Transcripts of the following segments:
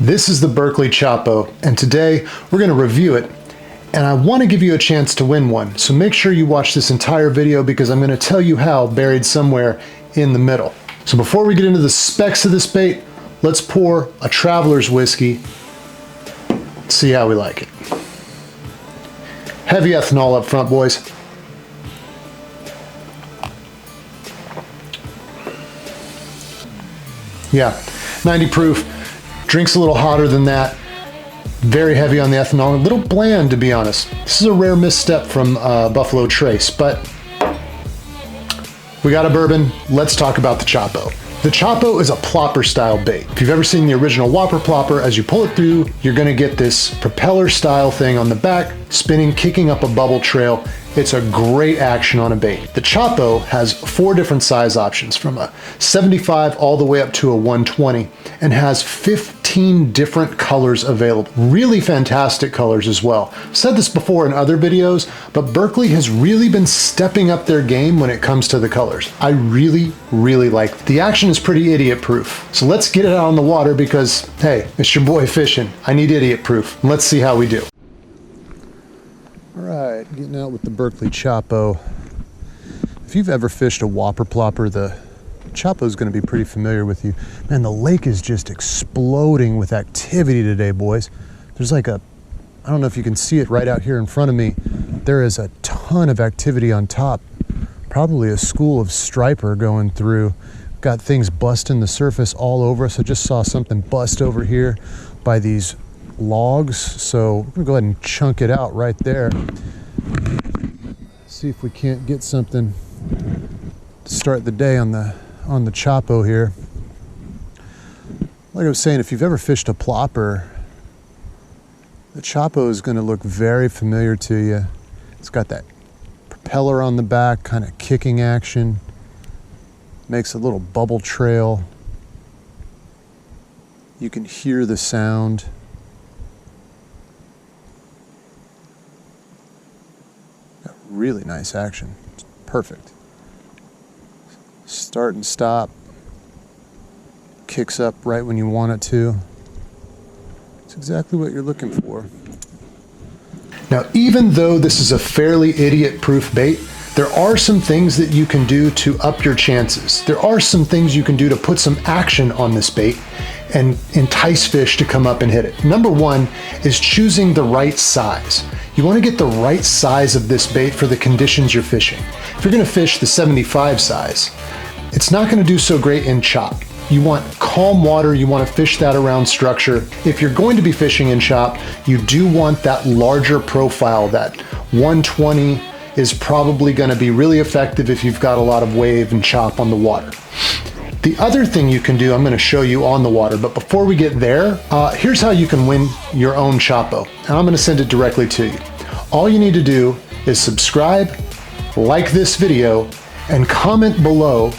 This is the Berkley Choppo, and today we're going to review it, and I want to give you a chance to win one, so make sure you watch this entire video because I'm going to tell you how buried somewhere in the middle. So before we get into the specs of this bait, let's pour a traveler's whiskey, see how we like it. Heavy ethanol up front, boys. Yeah, 90 proof. Drinks a little hotter than that. Very heavy on the ethanol. A little bland, to be honest. This is a rare misstep from Buffalo Trace, but we got a bourbon. Let's talk about the Choppo. The Choppo is a plopper style bait. If you've ever seen the original Whopper plopper, as you pull it through, you're gonna get this propeller style thing on the back, spinning, kicking up a bubble trail. It's a great action on a bait. The Choppo has 4 different size options, from a 75 all the way up to a 120, and has 15 different colors available. Really fantastic colors as well. I've said this before in other videos, but Berkley has really been stepping up their game when it comes to the colors. I really like it. The action is pretty idiot proof. So let's get it out on the water because, hey, it's your boy fishing. I need idiot proof. Let's see how we do. All right, getting out with the Berkley Choppo. If you've ever fished a Whopper plopper, the Choppo is going to be pretty familiar with you. Man, the lake is just exploding with activity today, boys. There's like I don't know if you can see it right out here in front of me. There is a ton of activity on top. Probably a school of striper going through. Got things busting the surface all over us. I just saw something bust over here by these logs, so we're gonna go ahead and chunk it out right there. See if we can't get something to start the day on the Choppo here. Like I was saying, if you've ever fished a plopper, the Choppo is going to look very familiar to you. It's got that propeller on the back, kind of kicking action, makes a little bubble trail. You can hear the sound. Really nice action. It's perfect. Start and stop. Kicks up right when you want it to. It's exactly what you're looking for. Now, even though this is a fairly idiot-proof bait, there are some things that you can do to up your chances. There are some things you can do to put some action on this bait and entice fish to come up and hit it. Number one is choosing the right size. You want to get the right size of this bait for the conditions you're fishing. If you're going to fish the 75 size, it's not going to do so great in chop. You want calm water, you want to fish that around structure. If you're going to be fishing in chop, you do want that larger profile. That 120 is probably going to be really effective if you've got a lot of wave and chop on the water. The other thing you can do, I'm going to show you on the water, but before we get there, here's how you can win your own Choppo, and I'm going to send it directly to you. All you need to do is subscribe, like this video, and comment below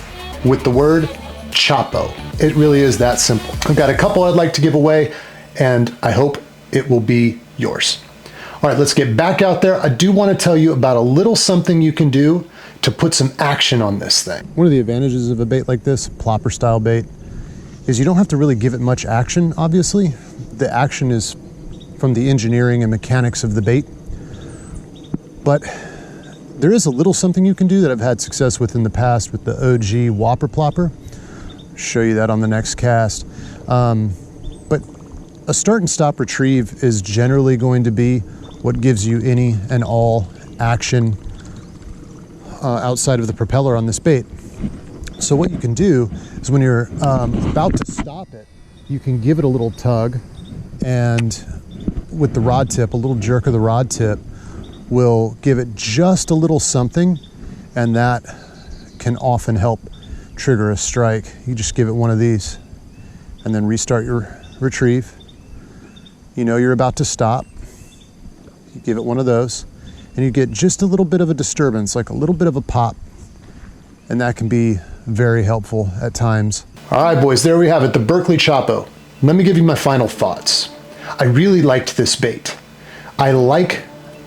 with the word Choppo. It really is that simple. I've got a couple I'd like to give away, and I hope it will be yours. All right, let's get back out there. I do want to tell you about a little something you can do to put some action on this thing. One of the advantages of a bait like this, plopper style bait, is you don't have to really give it much action, obviously. The action is from the engineering and mechanics of the bait. But there is a little something you can do that I've had success with in the past with the OG Whopper plopper. I'll show you that on the next cast. But a start and stop retrieve is generally going to be what gives you any and all action outside of the propeller on this bait. So what you can do is when you're about to stop it, you can give it a little tug, and with the rod tip, a little jerk of the rod tip will give it just a little something, and that can often help trigger a strike. You just give it one of these and then restart your retrieve. You know you're about to stop. You give it one of those, and you get just a little bit of a disturbance, like a little bit of a pop, and that can be very helpful at times. All right, boys, there we have it, the Berkley Choppo. Let me give you my final thoughts. I really liked this bait. I like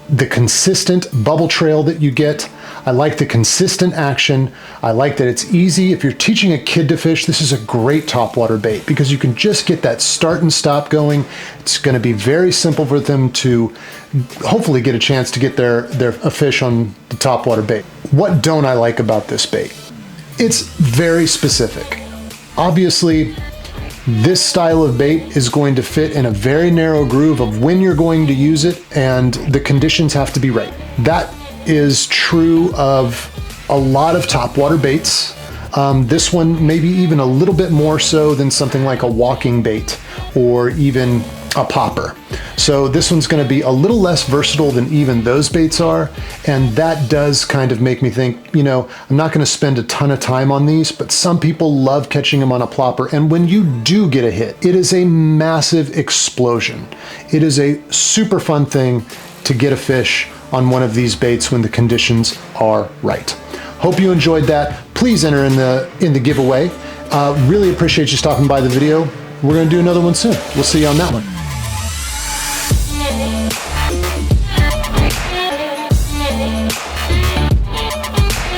the consistent bubble trail that you get. I like the consistent action. I like that it's easy. If you're teaching a kid to fish, this is a great topwater bait because you can just get that start and stop going. It's going to be very simple for them to hopefully get a chance to get a fish on the topwater bait. What don't I like about this bait? It's very specific. Obviously, this style of bait is going to fit in a very narrow groove of when you're going to use it, and the conditions have to be right. That is true of a lot of topwater baits. This one maybe even a little bit more so than something like a walking bait or even a popper. So this one's going to be a little less versatile than even those baits are, and that does kind of make me think, you know, I'm not going to spend a ton of time on these, but some people love catching them on a plopper, and when you do get a hit, it is a massive explosion. It is a super fun thing to get a fish on one of these baits when the conditions are right. Hope you enjoyed that. Please enter in the giveaway. Really appreciate you stopping by the video. We're going to do another one soon. We'll see you on that one.